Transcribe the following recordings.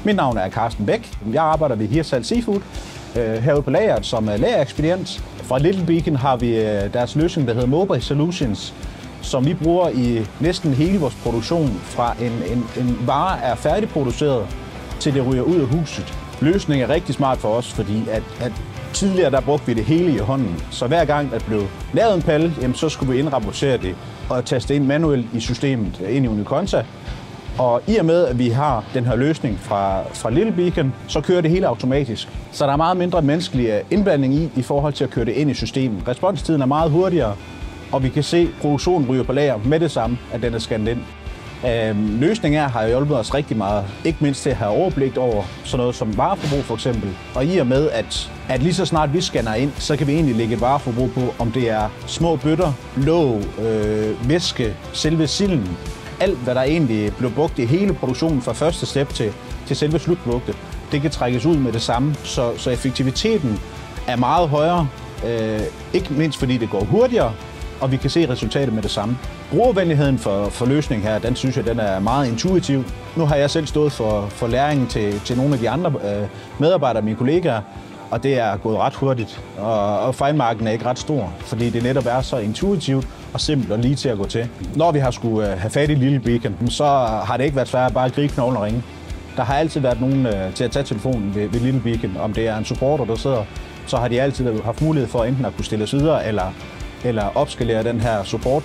Mit navn er Carsten Bæk. Jeg arbejder ved Hirtshals Seafood herude på lageret som lagerekspedient. Fra Little Beacon har vi deres løsning, der hedder Mobile Solutions, som vi bruger i næsten hele vores produktion, fra en vare er færdigproduceret, til det ryger ud af huset. Løsningen er rigtig smart for os, fordi at tidligere der brugte vi det hele i hånden. Så hver gang der blev lavet en palle, så skulle vi indrapportere det og taste ind manuelt i systemet ind i Unikonta. Og i og med, at vi har den her løsning fra Little Beacon, så kører det hele automatisk. Så der er meget mindre menneskelig indblanding i forhold til at køre det ind i systemet. Responstiden er meget hurtigere, og vi kan se, at produktionen ryger på lager med det samme, at den er scannet ind. Løsningen har hjulpet os rigtig meget, ikke mindst til at have overblik over sådan noget som vareforbrug for eksempel. Og i og med, at lige så snart vi scanner ind, så kan vi egentlig lægge et vareforbrug på, om det er små bøtter, låg, væske, selve silden. Alt, hvad der egentlig blev brugt i hele produktionen fra første step til selve slutproduktet, det kan trækkes ud med det samme. Så effektiviteten er meget højere, ikke mindst fordi det går hurtigere, og vi kan se resultatet med det samme. Brugervenligheden for løsningen her, den synes jeg, den er meget intuitiv. Nu har jeg selv stået for læringen til nogle af de andre medarbejdere, mine kollegaer, og det er gået ret hurtigt, og fejlmarken er ikke ret stor, fordi det netop er så intuitivt og simpelt og lige til at gå til. Når vi har skulle have fat i Little Beacon, så har det ikke været svært at bare gribe knoglen og ringe. Der har altid været nogen til at tage telefonen ved Little Beacon. Om det er en supporter, der sidder, så har de altid haft mulighed for enten at kunne stille os videre, eller opskalere den her support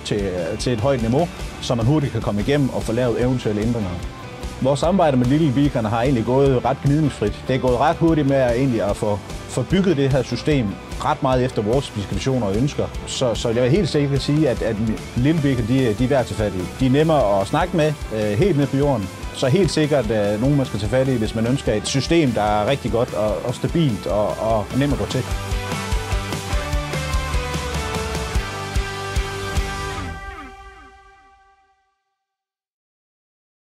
til et højt niveau, så man hurtigt kan komme igennem og få lavet eventuelle ændringer. Vores samarbejde med Little Beacon har egentlig gået ret gnidningsfrit. Det er gået ret hurtigt med at få bygget det her system ret meget efter vores specifikationer og ønsker. Så jeg vil helt sikkert sige, at Little Beacon de er værd til fat i. De er nemmere at snakke med, helt ned på jorden. Så helt sikkert nogen, man skal tage fat i, hvis man ønsker et system, der er rigtig godt og stabilt og nemt at gå til.